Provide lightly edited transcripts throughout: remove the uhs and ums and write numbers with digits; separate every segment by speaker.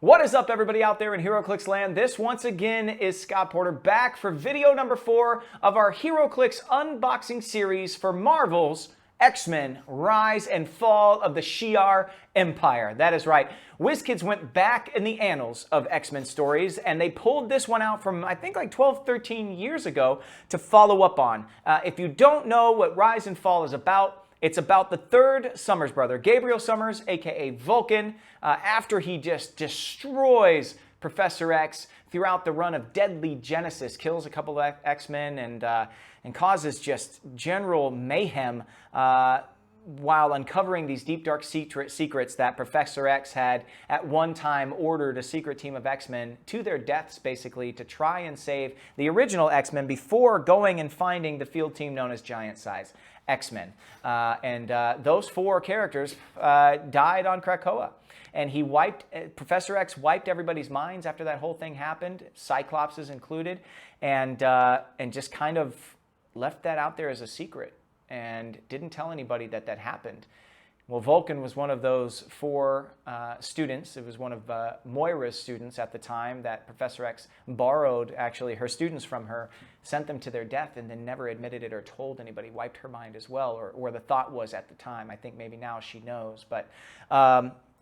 Speaker 1: What is up, everybody out there in HeroClix land? This once again is Scott Porter back for video number 4 of our HeroClix unboxing series for Marvel's X-Men Rise and Fall of the Shi'ar Empire. That is right. WizKids went back in the annals of X-Men stories, and they pulled this one out from, I think, like 12, 13 years ago to follow up on. If you don't know what Rise and Fall is about, it's about the third Summers brother, Gabriel Summers, aka Vulcan, after he just destroys Professor X throughout the run of Deadly Genesis, kills a couple of X-Men and causes just general mayhem while uncovering these deep, dark secrets that Professor X had at one time ordered a secret team of X-Men to their deaths, basically, to try and save the original X-Men before going and finding the field team known as Giant Size X-Men. Those 4 characters died on Krakoa. And Professor X wiped everybody's minds after that whole thing happened, Cyclops's included, and just kind of left that out there as a secret and didn't tell anybody that that happened. Well, Vulcan was one of those 4 students. It was one of Moira's students at the time that Professor X borrowed, actually, her students from her, sent them to their death, and then never admitted it or told anybody, wiped her mind as well, or the thought was at the time. I think maybe now she knows. But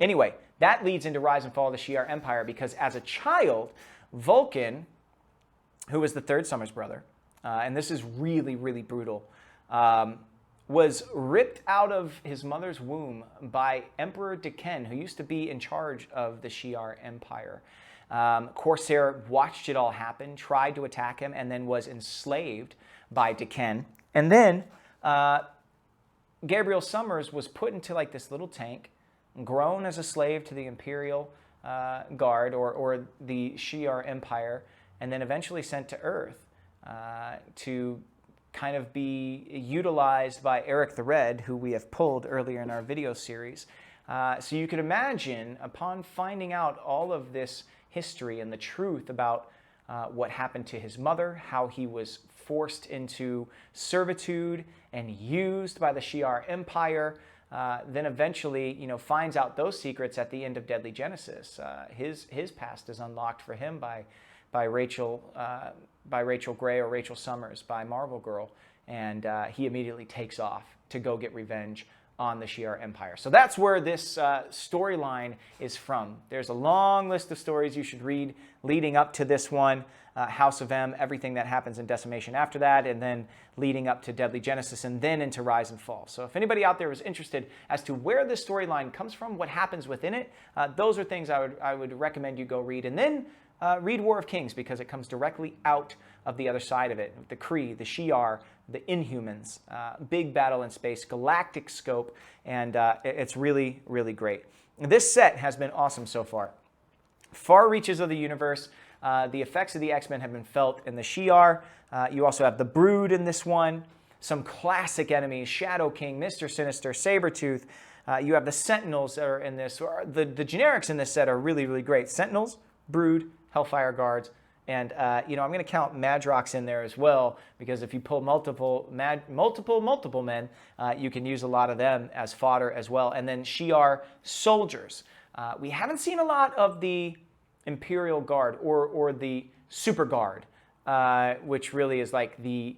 Speaker 1: anyway, that leads into Rise and Fall of the Shi'ar Empire, because as a child, Vulcan, who was the third Summers brother, and this is really, really brutal, was ripped out of his mother's womb by Emperor Deken, who used to be in charge of the Shi'ar Empire. Corsair watched it all happen, tried to attack him, and then was enslaved by Deken. And then Gabriel Summers was put into like this little tank, grown as a slave to the Imperial Guard or the Shi'ar Empire, and then eventually sent to Earth to kind of be utilized by Eric the Red, who we have pulled earlier in our video series. So you could imagine, upon finding out all of this history and the truth about what happened to his mother, how he was forced into servitude and used by the Shi'ar Empire, then eventually, finds out those secrets at the end of Deadly Genesis. His past is unlocked for him by Rachel Gray or Rachel Summers, by Marvel Girl, and he immediately takes off to go get revenge on the Shi'ar Empire. So that's where this storyline is from. There's a long list of stories you should read leading up to this one, House of M, everything that happens in Decimation after that, and then leading up to Deadly Genesis, and then into Rise and Fall. So if anybody out there is interested as to where this storyline comes from, what happens within it, those are things I would recommend you go read. And then read War of Kings, because it comes directly out of the other side of it. The Kree, the Shi'ar, the Inhumans, big battle in space, galactic scope, and it's really, really great. This set has been awesome so far. Far reaches of the universe. The effects of the X-Men have been felt in the Shi'ar. You also have the Brood in this one. Some classic enemies, Shadow King, Mr. Sinister, Sabretooth. You have the Sentinels that are in this. The generics in this set are really, really great. Sentinels, Brood, Hellfire Guards, and I'm going to count Madrox in there as well, because if you pull multiple men, you can use a lot of them as fodder as well. And then Shi'ar soldiers. We haven't seen a lot of the Imperial Guard or the Super Guard, which really is like the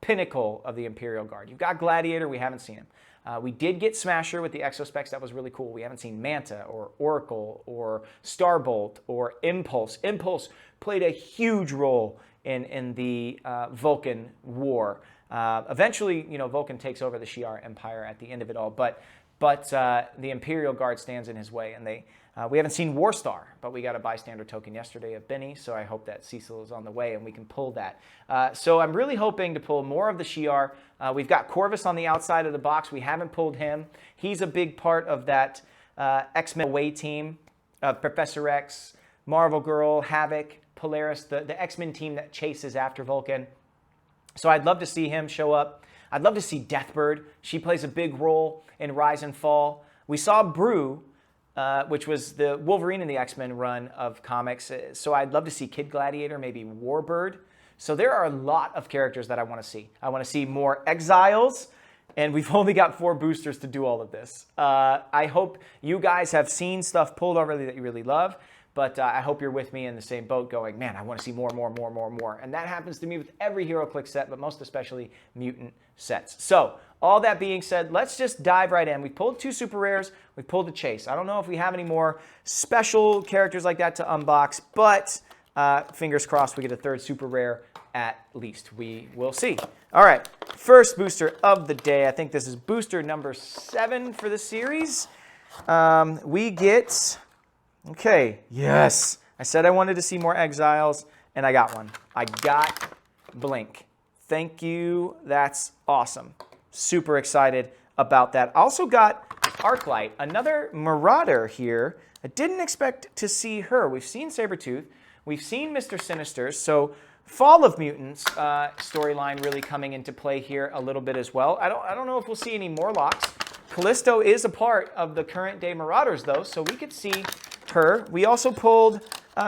Speaker 1: pinnacle of the Imperial Guard. You've got Gladiator, we haven't seen him. We did get Smasher with the Exospecs. That was really cool. We haven't seen Manta or Oracle or Starbolt or Impulse. Impulse played a huge role in the Vulcan War. Eventually, Vulcan takes over the Shi'ar Empire at the end of it all, but the Imperial Guard stands in his way, and we haven't seen Warstar, but we got a bystander token yesterday of Benny, so I hope that Cecil is on the way and we can pull that. So I'm really hoping to pull more of the Shi'ar. We've got Corvus on the outside of the box. We haven't pulled him. He's a big part of that X-Men away team of Professor X, Marvel Girl, Havoc, Polaris, the X-Men team that chases after Vulcan. So I'd love to see him show up. I'd love to see Deathbird. She plays a big role in Rise and Fall. We saw Brew, which was the Wolverine in the X-Men run of comics. So I'd love to see Kid Gladiator, maybe Warbird. So there are a lot of characters that I want to see. I want to see more Exiles. And we've only got 4 boosters to do all of this. I hope you guys have seen stuff pulled already that you really love, but I hope you're with me in the same boat going, man, I want to see more. And that happens to me with every HeroClix set, but most especially mutant sets. So all that being said, let's just dive right in. We pulled 2 super rares. We pulled a chase. I don't know if we have any more special characters like that to unbox, but fingers crossed we get a 3rd super rare at least. We will see. All right, first booster of the day. I think this is booster number 7 for the series. We get, okay, yes. I said I wanted to see more Exiles, and I got one. I got Blink. Thank you. That's awesome. Super excited about that. Also got Arclight, another Marauder here. I didn't expect to see her. We've seen Sabretooth. We've seen Mr. Sinister, so Fall of Mutants storyline really coming into play here a little bit as well. I don't know if we'll see any Morlocks. Callisto is a part of the current day Marauders though, so we could see her. We also pulled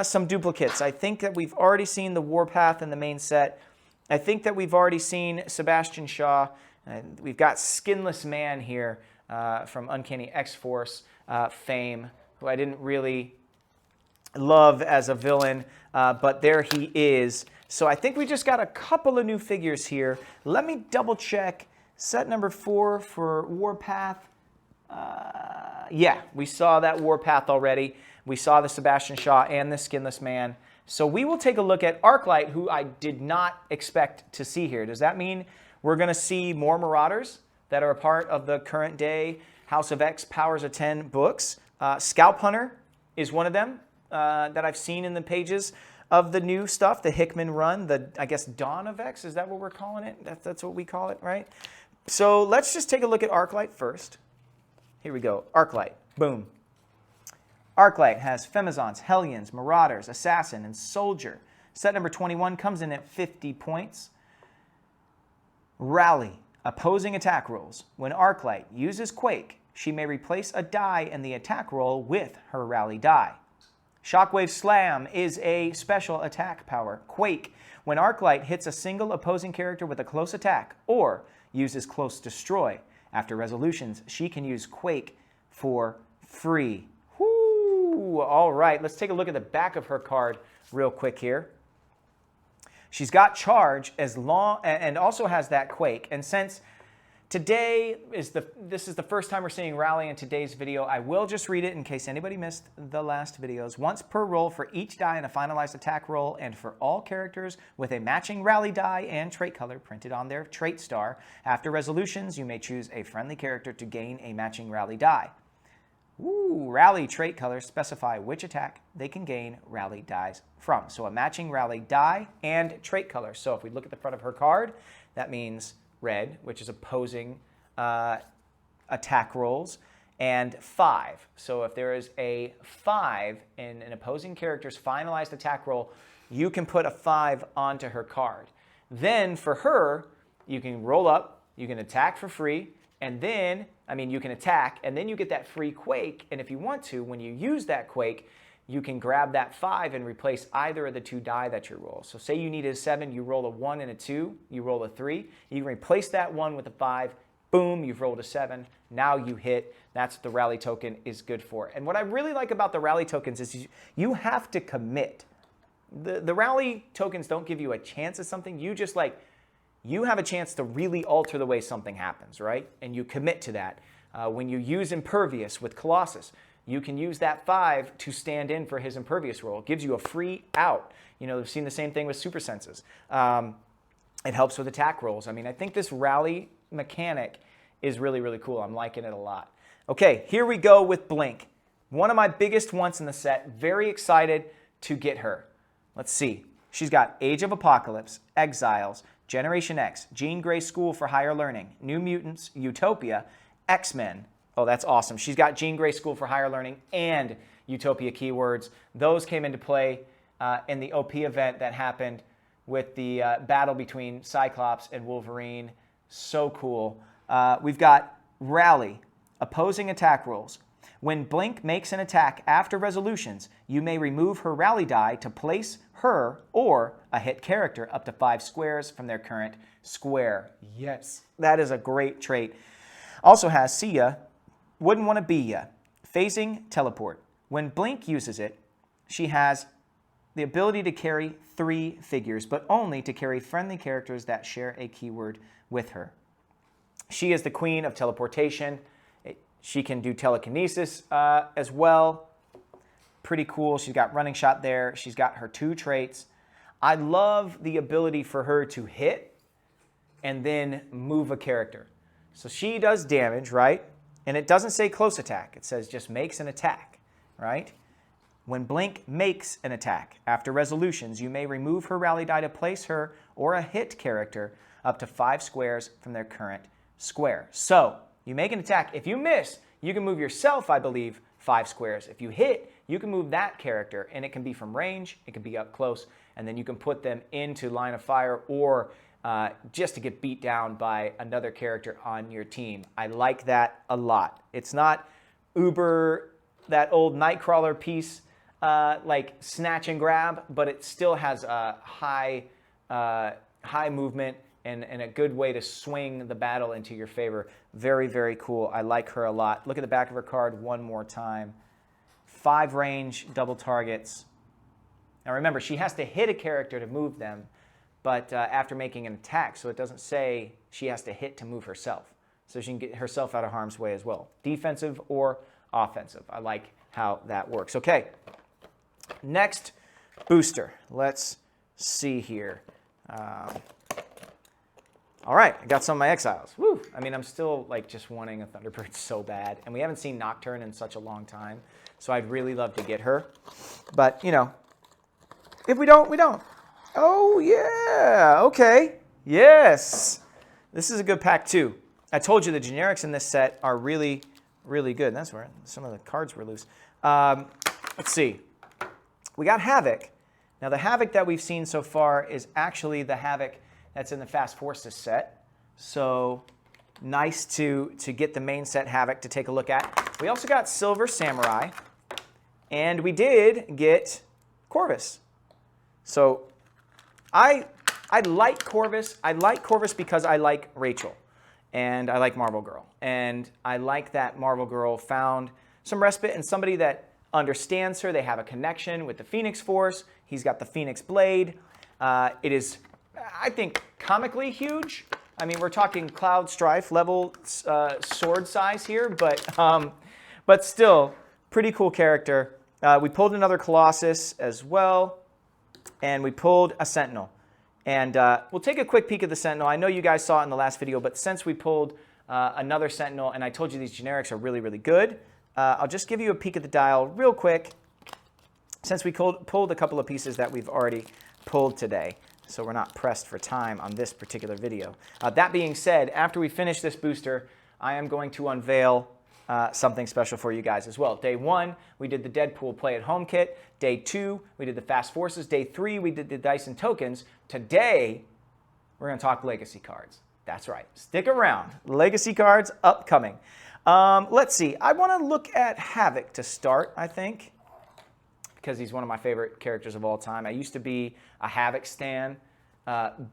Speaker 1: some duplicates. I think that we've already seen the Warpath in the main set. I think that we've already seen Sebastian Shaw. We've got Skinless Man here from Uncanny X-Force fame, who I didn't really love as a villain, but there he is. So I think we just got a couple of new figures here. Let me double check. Set number 4 for Warpath. Yeah, we saw that Warpath already. We saw the Sebastian Shaw and the Skinless Man. So we will take a look at Arclight, who I did not expect to see here. Does that mean we're going to see more Marauders that are a part of the current day House of X Powers of 10 books? Scalp Hunter is one of them that I've seen in the pages of the new stuff, the Hickman run, the, I guess, Dawn of X, is that what we're calling it? That's what we call it, right? So let's just take a look at Arclight first. Here we go, Arclight, boom. Arclight has Femizons, Hellions, Marauders, Assassin, and Soldier. Set number 21 comes in at 50 points. Rally, opposing attack rolls. When Arclight uses Quake, she may replace a die in the attack roll with her Rally die. Shockwave Slam is a special attack power. Quake, when Arclight hits a single opposing character with a close attack or uses Close Destroy. After resolutions, she can use Quake for free. Whoo! All right, let's take a look at the back of her card real quick here. She's got Charge as long, and also has that Quake. And since today is this is the first time we're seeing Rally in today's video, I will just read it in case anybody missed the last videos. Once per roll for each die in a finalized attack roll, and for all characters with a matching Rally die and trait color printed on their trait star. After resolutions, you may choose a friendly character to gain a matching Rally die. Ooh, Rally trait colors specify which attack they can gain Rally dies from. So a matching Rally die and trait color. So if we look at the front of her card, that means red, which is opposing attack rolls, and 5. So if there is a 5 in an opposing character's finalized attack roll, you can put a 5 onto her card. Then for her, you can roll up, you can attack for free, and then, you can attack, and then you get that free Quake, and if you want to, when you use that Quake, you can grab that 5 and replace either of the 2 die that you roll. So say you need a 7, you roll a 1 and a 2, you roll a 3, you can replace that 1 with a 5, boom, you've rolled a 7, now you hit. That's what the Rally token is good for. And what I really like about the Rally tokens is you have to commit. The Rally tokens don't give you a chance at something, you have a chance to really alter the way something happens, right? And you commit to that. When you use Impervious with Colossus, you can use that 5 to stand in for his Impervious roll. It gives you a free out. We've seen the same thing with Super Senses. It helps with attack rolls. I think this Rally mechanic is really, really cool. I'm liking it a lot. Okay, here we go with Blink. One of my biggest ones in the set. Very excited to get her. Let's see. She's got Age of Apocalypse, Exiles, Generation X, Jean Grey School for Higher Learning, New Mutants, Utopia, X-Men. Oh, that's awesome. She's got Jean Grey School for Higher Learning and Utopia keywords. Those came into play in the OP event that happened with the battle between Cyclops and Wolverine. So cool. We've got Rally, opposing attack rolls. When Blink makes an attack after resolutions, you may remove her rally die to place her or a hit character up to 5 squares from their current square. Yes, that is a great trait. Also has See Ya, Wouldn't Want to Be Ya, Phasing Teleport. When Blink uses it, she has the ability to carry 3 figures, but only to carry friendly characters that share a keyword with her. She is the queen of teleportation. She can do telekinesis as well. Pretty cool. She's got running shot there. She's got her 2 traits. I love the ability for her to hit and then move a character. So she does damage, right? And it doesn't say close attack. It says just makes an attack, right? When Blink makes an attack after resolutions, you may remove her rally die to place her or a hit character up to 5 squares from their current square. So you make an attack. If you miss, you can move yourself, I believe, 5 squares. If you hit, you can move that character, and it can be from range, it can be up close, and then you can put them into line of fire or just to get beat down by another character on your team. I like that a lot. It's not uber, that old Nightcrawler piece, like snatch and grab, but it still has a high movement and a good way to swing the battle into your favor. Very, very cool. I like her a lot. Look at the back of her card one more time. 5 range, double targets. Now remember, she has to hit a character to move them, but after making an attack, so it doesn't say she has to hit to move herself. So she can get herself out of harm's way as well. Defensive or offensive. I like how that works. Okay, next booster. Let's see here. All right, I got some of my exiles. Woo! I mean, I'm still like just wanting a Thunderbird so bad, and we haven't seen Nocturne in such a long time, so I'd really love to get her. But, you know, if we don't, we don't. Oh, yeah, okay. Yes. This is a good pack, too. I told you the generics in this set are really, really good. That's where some of the cards were loose. Let's see. We got Havoc. Now, the Havoc that we've seen so far is actually the Havoc that's in the Fast Forces set. So nice to get the main set Havoc to take a look at. We also got Silver Samurai, and we did get Corvus. So I like Corvus. I like Corvus because I like Rachel, and I like Marvel Girl. And I like that Marvel Girl found some respite and somebody that understands her. They have a connection with the Phoenix Force. He's got the Phoenix Blade. It is, I think, comically huge. I mean, we're talking Cloud Strife level sword size here, but still, pretty cool character. We pulled another Colossus as well, and we pulled a Sentinel. And we'll take a quick peek at the Sentinel. I know you guys saw it in the last video, but since we pulled another Sentinel, and I told you these generics are really, really good, I'll just give you a peek at the dial real quick, since we pulled a couple of pieces that we've already pulled today. So we're not pressed for time on this particular video. That being said, after we finish this booster, I am going to unveil something special for you guys as well. Day 1, we did the Deadpool Play at Home kit. Day 2, we did the Fast Forces. Day 3, we did the Dyson tokens. Today, we're going to talk Legacy cards. That's right. Stick around. Legacy cards upcoming. Let's see. I want to look at Havoc to start, I think, because he's one of my favorite characters of all time. I used to be a Havoc stan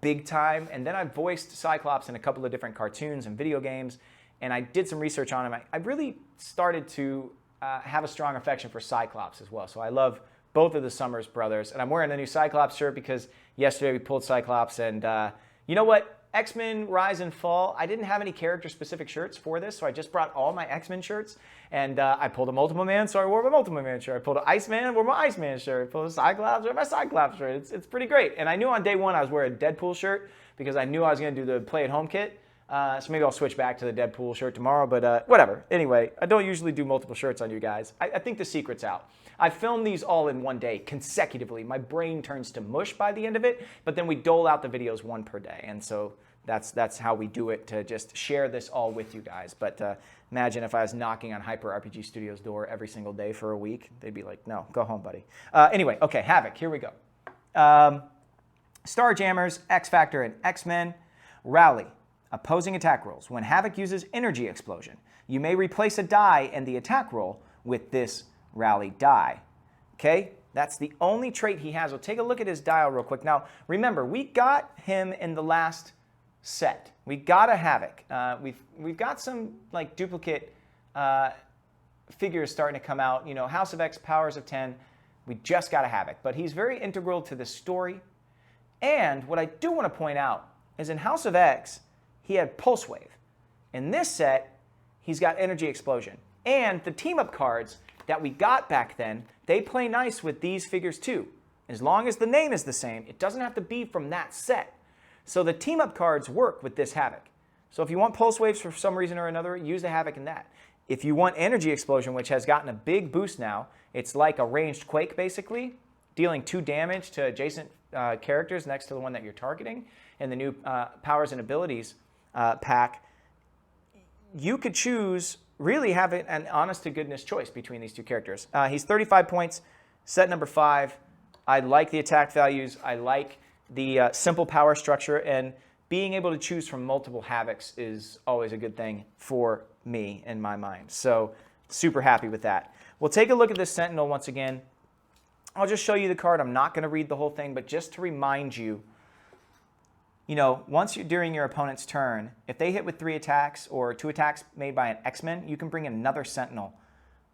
Speaker 1: big time, and then I voiced Cyclops in a couple of different cartoons and video games, and I did some research on him. I really started to have a strong affection for Cyclops as well, so I love both of the Summers brothers, and I'm wearing a new Cyclops shirt because yesterday we pulled Cyclops, and you know what? X-Men Rise and Fall, I didn't have any character-specific shirts for this, so I just brought all my X-Men shirts, and I pulled a Multiple Man, so I wore my Multiple Man shirt. I pulled an Iceman, I wore my Iceman shirt. I pulled a Cyclops, I wore my Cyclops shirt. It's pretty great. And I knew on day 1 I was wearing a Deadpool shirt because I knew I was going to do the Play at Home kit. So maybe I'll switch back to the Deadpool shirt tomorrow, but whatever. Anyway, I don't usually do multiple shirts on you guys. I think the secret's out. I filmed these all in one day consecutively. My brain turns to mush by the end of it, but then we dole out the videos 1 per day. And so that's how we do it, to just share this all with you guys. But imagine if I was knocking on Hyper RPG Studios' door every single day for a week. They'd be like, no, go home, buddy. Anyway, okay, Havoc, here we go. Starjammers, X-Factor, and X-Men. Rally. Opposing attack rolls. When Havoc uses Energy Explosion, you may replace a die in the attack roll with this rally die. Okay, that's the only trait he has. We'll take a look at his dial real quick. Now, remember, we got him in the last set. We got a Havoc. We've got some like duplicate figures starting to come out. You know, House of X, Powers of 10. We just got a Havoc, but he's very integral to the story. And what I do want to point out is in House of X, he had Pulse Wave. In this set, he's got Energy Explosion. And the team-up cards that we got back then, they play nice with these figures too. As long as the name is the same, it doesn't have to be from that set. So the team-up cards work with this Havoc. So if you want Pulse Waves for some reason or another, use the Havoc in that. If you want Energy Explosion, which has gotten a big boost now, it's like a ranged Quake basically, dealing 2 damage to adjacent characters next to the one that you're targeting in the new Powers and Abilities pack. You could choose, really have an honest-to-goodness choice between these 2 characters. He's 35 points, set number 5. I like the attack values. I like the simple power structure, and being able to choose from multiple Havocs is always a good thing for me in my mind. So super happy with that. We'll take a look at this Sentinel once again. I'll just show you the card. I'm not going to read the whole thing, but just to remind you, you know, once you're during your opponent's turn, if they hit with 3 attacks or 2 attacks made by an X-Men, you can bring another Sentinel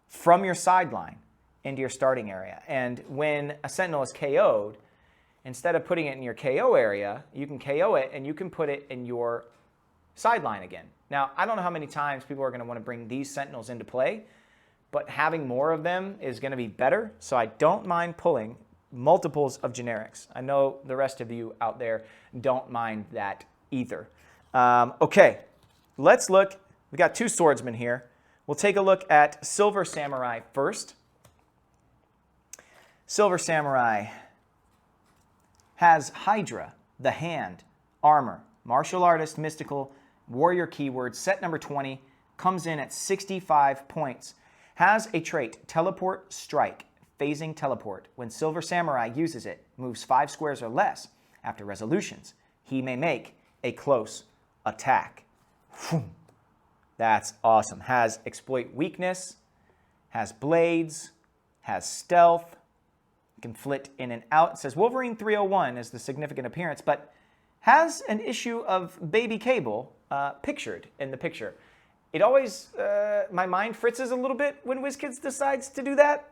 Speaker 1: from your sideline into your starting area. And when a Sentinel is KO'd, instead of putting it in your KO area, you can KO it and you can put it in your sideline again. Now, I don't know how many times people are going to want to bring these Sentinels into play, but having more of them is going to be better. So I don't mind pulling multiples of generics. I know the rest of you out there don't mind that either. Okay, let's look. We got 2 swordsmen here. We'll take a look at Silver Samurai first. Silver Samurai has Hydra, the Hand, Armor, Martial Artist, Mystical, Warrior keyword, set number 20, comes in at 65 points. Has a trait, Teleport Strike, phasing teleport. When Silver Samurai uses it, moves 5 squares or less after resolutions, he may make a close attack. That's awesome. Has Exploit Weakness, has Blades, has Stealth, can flit in and out. It says Wolverine 301 is the significant appearance, but has an issue of Baby Cable pictured in the picture. It always, my mind fritzes a little bit when WizKids decides to do that.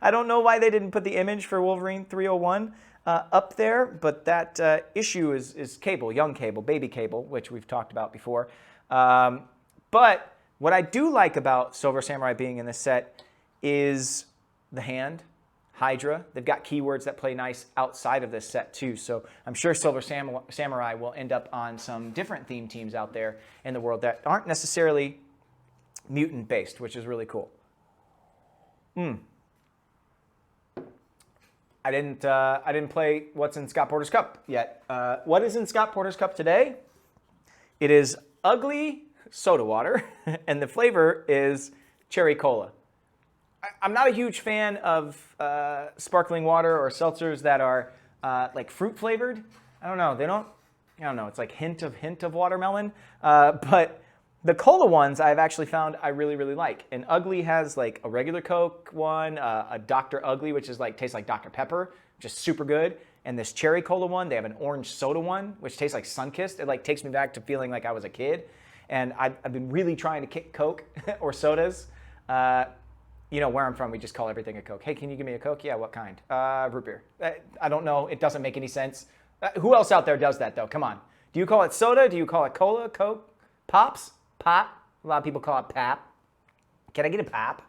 Speaker 1: I don't know why they didn't put the image for Wolverine 301 up there, but that issue is Cable, young Cable, Baby Cable, which we've talked about before. But what I do like about Silver Samurai being in this set is the Hand, Hydra. They've got keywords that play nice outside of this set too. So I'm sure Silver Samurai will end up on some different theme teams out there in the world that aren't necessarily mutant based, which is really cool. I didn't play what's in Scott Porter's Cup yet. What is in Scott Porter's Cup today? It is ugly soda water, and the flavor is cherry cola. I'm not a huge fan of sparkling water or seltzers that are like fruit flavored. I don't know. It's like hint of watermelon. But the cola ones I've actually found I really, really like. And Ugly has like a regular Coke one, a Dr. Ugly, which is like tastes like Dr. Pepper, just super good. And this cherry cola one, they have an orange soda one, which tastes like Sunkist. It like takes me back to feeling like I was a kid. And I've been really trying to kick Coke or sodas. You know, where I'm from, we just call everything a Coke. Hey, can you give me a Coke? Yeah, what kind? Root beer. I don't know. It doesn't make any sense. Who else out there does that, though? Come on. Do you call it soda? Do you call it cola, Coke, Pops? Pop? A lot of people call it pap. Can I get a pap?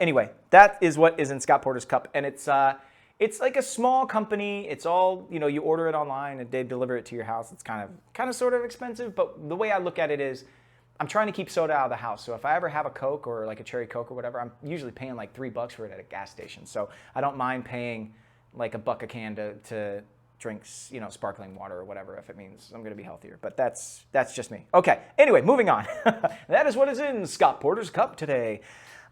Speaker 1: Anyway, that is what is in Scott Porter's Cup. And it's like a small company. It's all, you know, you order it online and they deliver it to your house. It's kind of sort of expensive. But the way I look at it is, I'm trying to keep soda out of the house. So if I ever have a Coke or like a cherry Coke or whatever, I'm usually paying like $3 for it at a gas station. So I don't mind paying like $1 a can to drink, you know, sparkling water or whatever if it means I'm going to be healthier. But that's just me. Okay. Anyway, moving on. That is what is in Scott Porter's Cup today.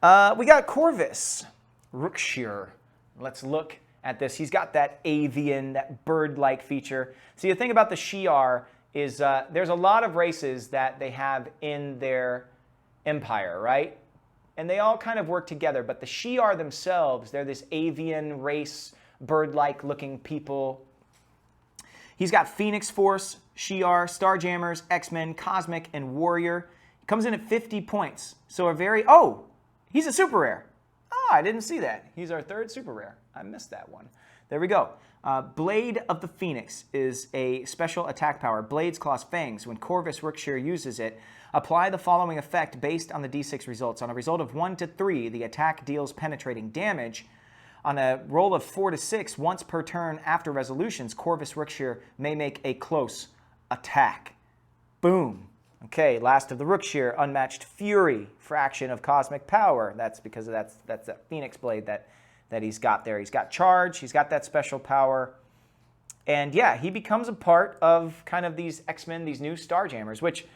Speaker 1: We got Corvus Rookshire. Let's look at this. He's got that avian, that bird-like feature. See, the thing about the Shi'ar is there's a lot of races that they have in their empire, right? and they all kind of work together. But the Shi'ar themselves, they're this avian race, bird-like looking people. He's got Phoenix Force, Shi'ar, Starjammers, X-Men, Cosmic, and Warrior. He comes in at 50 points. So a very, oh, he's a super rare. Ah, I didn't see that. He's our third super rare. I missed that one. There we go. Blade of the Phoenix is a special attack power. Blades, Claws, Fangs. When Corvus Rookshire uses it, apply the following effect based on the d6 results. On a result of 1 to 3, the attack deals penetrating damage. On a roll of 4 to 6, once per turn after resolutions, Corvus Rookshire may make a close attack. Boom. Okay, last of the Rookshire, Unmatched Fury, fraction of cosmic power. That's because of that's that Phoenix Blade that he's got there. He's got charge, he's got that special power. And yeah, he becomes a part of kind of these X-Men, these new Starjammers, which,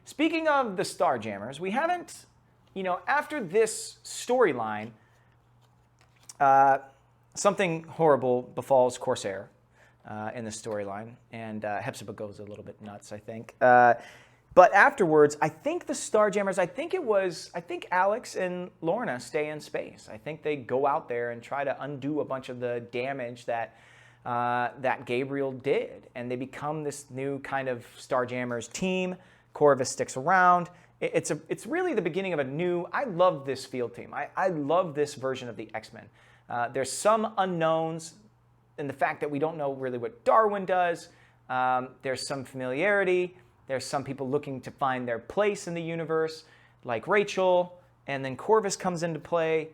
Speaker 1: speaking of the Starjammers, we haven't, after this storyline, something horrible befalls Corsair in this storyline, and Hepzibah goes a little bit nuts, I think. But afterwards, I think the Starjammers, I think Alex and Lorna stay in space. I think they go out there and try to undo a bunch of the damage that Gabriel did, and they become this new kind of Starjammers team. Corvus sticks around. It's really the beginning of a new, I love this field team. I love this version of the X-Men. There's some unknowns in the fact that we don't know really what Darwin does. There's some familiarity. There's some people looking to find their place in the universe, like Rachel, and then Corvus comes into play.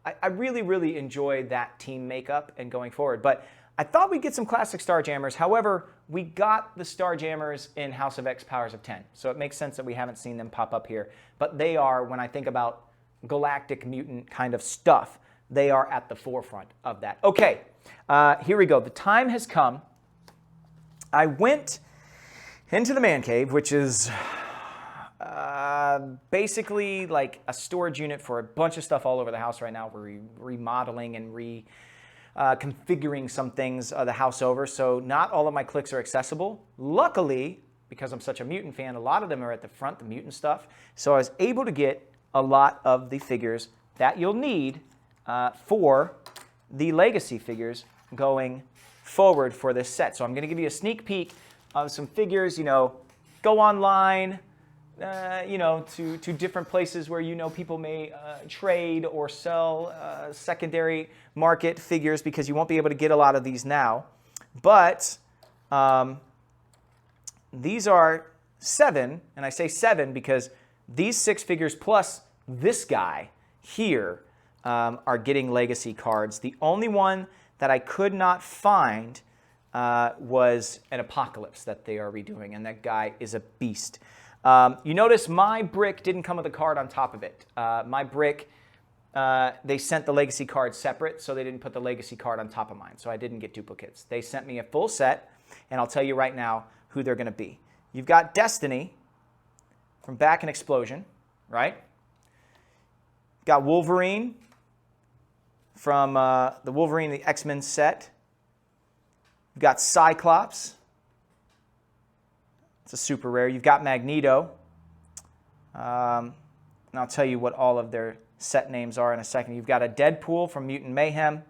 Speaker 1: I really, really enjoyed that team makeup and going forward. But I thought we'd get some classic Starjammers. However, we got the Starjammers in House of X Powers of 10. So it makes sense that we haven't seen them pop up here. But they are, when I think about galactic mutant kind of stuff, they are at the forefront of that. Okay, here we go. The time has come. I went into the man cave, which is basically like a storage unit for a bunch of stuff all over the house right now. We're remodeling and configuring some things the house over, so not all of my clicks are accessible. Luckily, because I'm such a mutant fan, a lot of them are at the front, the mutant stuff. So I was able to get a lot of the figures that you'll need for the legacy figures going forward for this set. So I'm going to give you a sneak peek of some figures. Go online, to different places where people may trade or sell secondary market figures, because you won't be able to get a lot of these now. But these are 7, and I say 7 because these 6 figures plus this guy here are getting legacy cards. The only one that I could not find was an Apocalypse that they are redoing, and that guy is a beast. You notice my brick didn't come with a card on top of it. My brick, they sent the legacy card separate, so they didn't put the legacy card on top of mine, so I didn't get duplicates. They sent me a full set, and I'll tell you right now who they're going to be. You've got Destiny from back in Explosion, right? Got Wolverine from the Wolverine, the X-Men set. You've got Cyclops. It's a super rare. You've got Magneto. And I'll tell you what all of their set names are in a second. You've got a Deadpool from Mutant Mayhem.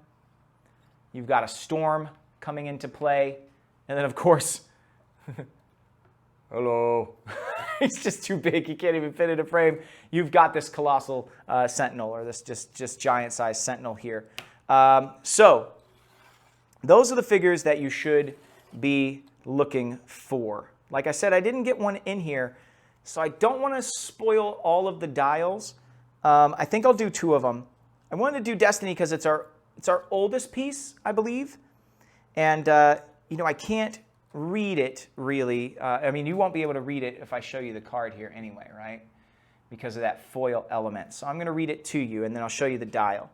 Speaker 1: You've got a Storm coming into play. And then, of course, hello. He's just too big. He can't even fit in a frame. You've got this colossal Sentinel, or this just giant-sized Sentinel here. So those are the figures that you should be looking for. Like I said, I didn't get one in here, so I don't want to spoil all of the dials. I think I'll do 2 of them. I wanted to do Destiny because it's our oldest piece, I believe. And, I can't read it, really. You won't be able to read it if I show you the card here anyway, right? Because of that foil element. So I'm going to read it to you, and then I'll show you the dial.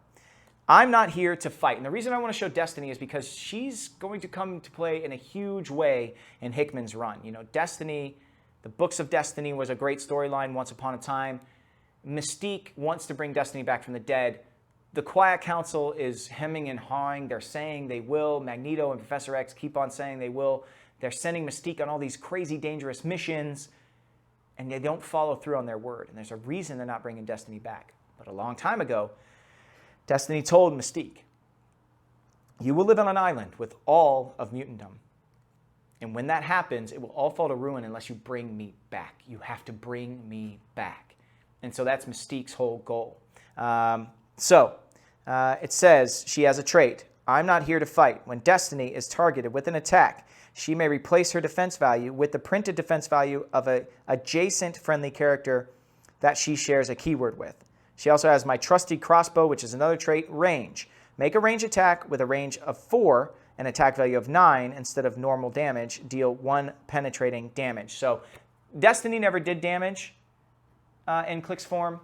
Speaker 1: I'm not here to fight. And the reason I want to show Destiny is because she's going to come to play in a huge way in Hickman's run. Destiny, the Books of Destiny was a great storyline once upon a time. Mystique wants to bring Destiny back from the dead. The Quiet Council is hemming and hawing. They're saying they will. Magneto and Professor X keep on saying they will. They're sending Mystique on all these crazy, dangerous missions, and they don't follow through on their word. And there's a reason they're not bringing Destiny back. But a long time ago, Destiny told Mystique, you will live on an island with all of mutantdom. And when that happens, it will all fall to ruin unless you bring me back. You have to bring me back. And so that's Mystique's whole goal. It says she has a trait. I'm not here to fight. When Destiny is targeted with an attack, she may replace her defense value with the printed defense value of an adjacent friendly character that she shares a keyword with. She also has my trusty crossbow, which is another trait, range. Make a range attack with a range of 4, an attack value of 9 instead of normal damage. Deal 1 penetrating damage. So Destiny never did damage in Clix form,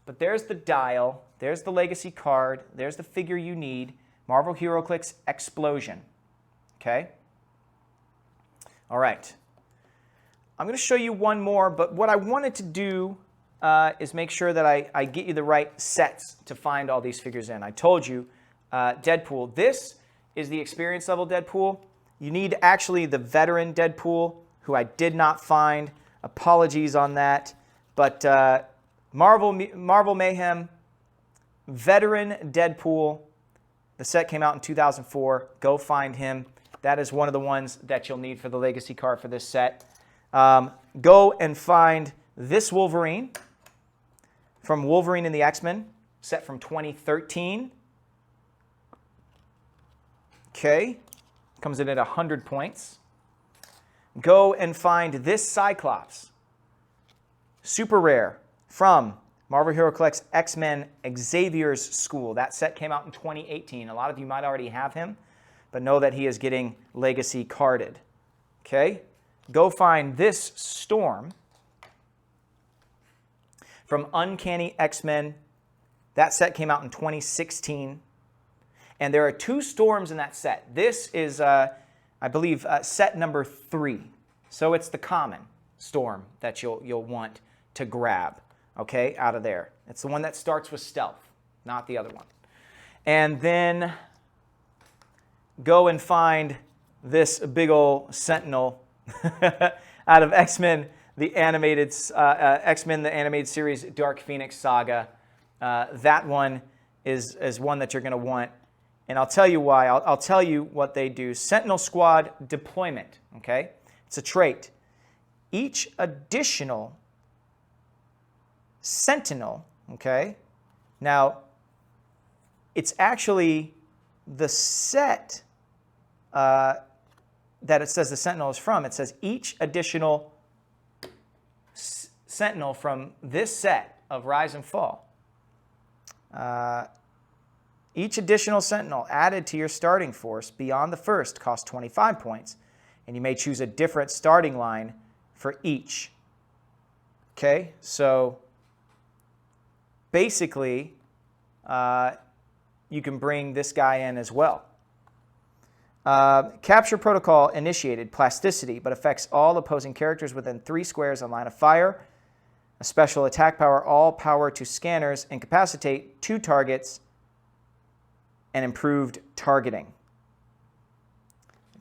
Speaker 1: but there's the dial, there's the legacy card, there's the figure you need, Marvel HeroClix Explosion. Okay? All right. I'm going to show you one more, but what I wanted to do is make sure that I get you the right sets to find all these figures in. I told you, Deadpool. This is the experience level Deadpool. You need actually the veteran Deadpool, who I did not find. Apologies on that. But Marvel Mayhem, veteran Deadpool. The set came out in 2004. Go find him. That is one of the ones that you'll need for the legacy card for this set. Go and find this Wolverine from Wolverine and the X-Men, set from 2013. Okay, comes in at 100 points. Go and find this Cyclops, super rare, from Marvel HeroClix X-Men Xavier's School. That set came out in 2018. A lot of you might already have him, but know that he is getting legacy carded. Okay, go find this Storm from Uncanny X-Men. That set came out in 2016. And there are 2 Storms in that set. This is, I believe, set number 3. So it's the common Storm that you'll want to grab, okay, out of there. It's the one that starts with stealth, not the other one. And then go and find this big old Sentinel out of X-Men, the animated X-Men, the animated series, Dark Phoenix Saga. That one is one that you're going to want. And I'll tell you why. I'll tell you what they do. Sentinel Squad deployment, okay? It's a trait. Each additional Sentinel, okay? Now, it's actually the set that it says the Sentinel is from. It says each additional Sentinel from this set of Rise and Fall. Each additional Sentinel added to your starting force beyond the first costs 25 points, and you may choose a different starting line for each. Okay, so basically, you can bring this guy in as well. Capture protocol initiated, plasticity, but affects all opposing characters within 3 squares on line of fire. A special attack power, all power to scanners, incapacitate 2 targets, and improved targeting.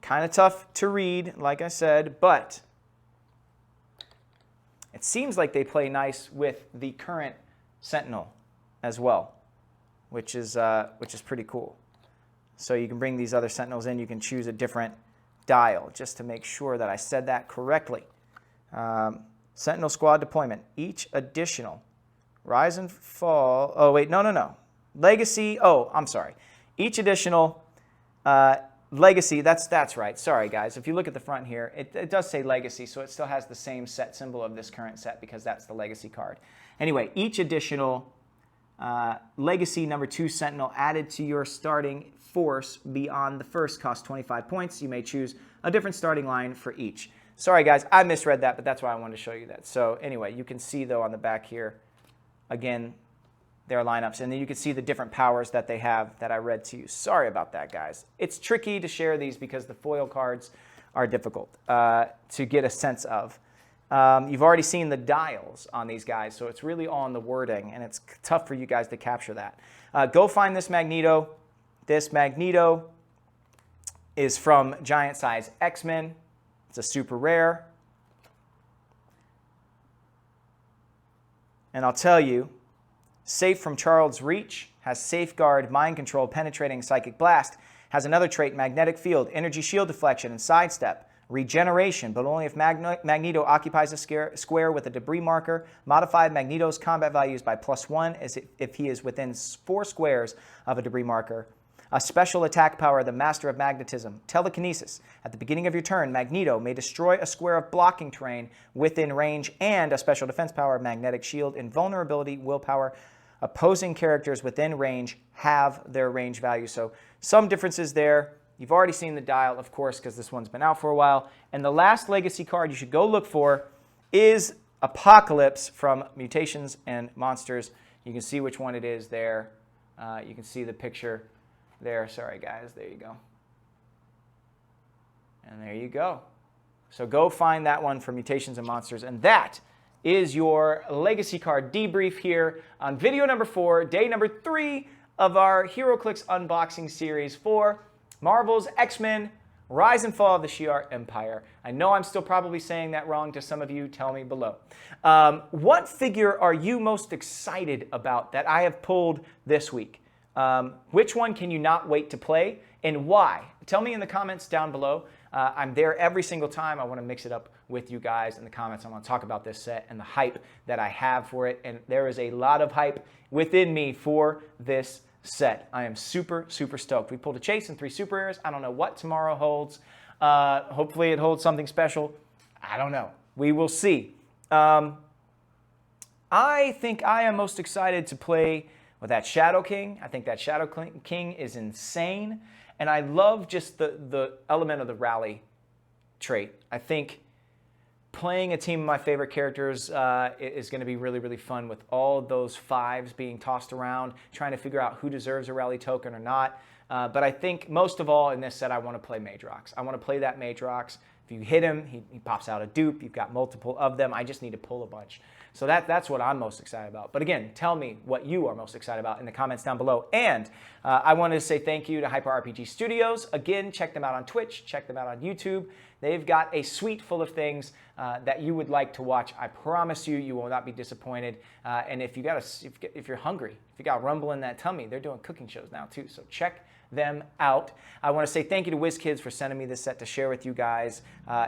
Speaker 1: Kind of tough to read, like I said, but it seems like they play nice with the current Sentinel as well, which is pretty cool. So you can bring these other Sentinels in. You can choose a different dial, just to make sure that I said that correctly. Sentinel Squad deployment. Each additional Rise and Fall. Oh, wait, no. Legacy. Oh, I'm sorry. Each additional Legacy. That's right. Sorry, guys. If you look at the front here, it does say Legacy, so it still has the same set symbol of this current set because that's the Legacy card. Anyway, each additional Legacy number 2 Sentinel added to your starting force beyond the first costs 25 points. You may choose a different starting line for each. Sorry, guys, I misread that, but that's why I wanted to show you that. So anyway, you can see, though, on the back here, again, their lineups. And then you can see the different powers that they have that I read to you. Sorry about that, guys. It's tricky to share these because the foil cards are difficult to get a sense of. You've already seen the dials on these guys, so it's really all in the wording, and it's tough for you guys to capture that. Go find this Magneto. This Magneto is from Giant Size X-Men. It's a super rare. And I'll tell you, Safe from Charles' reach, has Safeguard, Mind Control, Penetrating, Psychic Blast, has another trait, Magnetic Field, Energy Shield Deflection, and Sidestep. Regeneration, but only if Magneto occupies a square with a debris marker. Modify Magneto's combat values by +1 as if he is within 4 squares of a debris marker. A special attack power, the Master of Magnetism. Telekinesis. At the beginning of your turn, Magneto may destroy a square of blocking terrain within range, and a special defense power, Magnetic Shield. Invulnerability, willpower. Opposing characters within range have their range value. So some differences there. You've already seen the dial, of course, because this one's been out for a while. And the last legacy card you should go look for is Apocalypse from Mutations and Monsters. You can see which one it is there. You can see the picture there. Sorry, guys. There you go. And there you go. So go find that one for Mutations and Monsters. And that is your legacy card debrief here on video number 4, day number 3 of our HeroClix unboxing series for Marvel's X-Men Rise and Fall of the Shi'ar Empire. I know I'm still probably saying that wrong to some of you. Tell me below. What figure are you most excited about that I have pulled this week? Which one can you not wait to play, and why? Tell me in the comments down below. I'm there every single time. I want to mix it up with you guys in the comments. I want to talk about this set and the hype that I have for it, and there is a lot of hype within me for this set. I am super, super stoked. We pulled a chase and 3 super rares. I don't know what tomorrow holds. Hopefully it holds something special. I don't know. We will see. I think I am most excited to play with that Shadow King. I think that Shadow King is insane. And I love just the element of the rally trait. I think playing a team of my favorite characters is going to be really, really fun with all of those 5s being tossed around, trying to figure out who deserves a rally token or not. But I think most of all in this set, I want to play Magerox. I want to play that Magerox. If you hit him, he pops out a dupe. You've got multiple of them. I just need to pull a bunch. So that's what I'm most excited about. But again, tell me what you are most excited about in the comments down below. And I wanted to say thank you to Hyper RPG Studios. Again, check them out on Twitch. Check them out on YouTube. They've got a suite full of things that you would like to watch. I promise you, you will not be disappointed. And if you're hungry, if you got rumble in that tummy, they're doing cooking shows now too. So check them out. I want to say thank you to WizKids for sending me this set to share with you guys.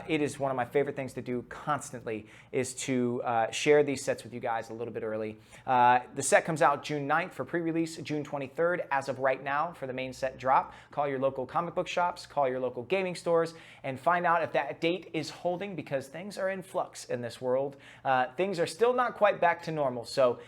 Speaker 1: It is one of my favorite things to do constantly is to share these sets with you guys a little bit early. The set comes out June 9th for pre-release, June 23rd as of right now for the main set drop. Call your local comic book shops, call your local gaming stores, and find out if that date is holding, because things are in flux in this world. Things are still not quite back to normal. So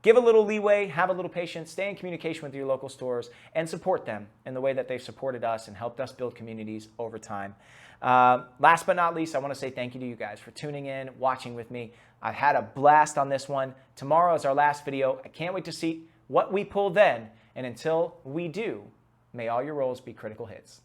Speaker 1: give a little leeway, have a little patience, stay in communication with your local stores, and support them in the way that they've supported us and helped us build communities over time. Last but not least, I want to say thank you to you guys for tuning in, watching with me. I've had a blast on this one. Tomorrow is our last video. I can't wait to see what we pull then. And until we do, may all your rolls be critical hits.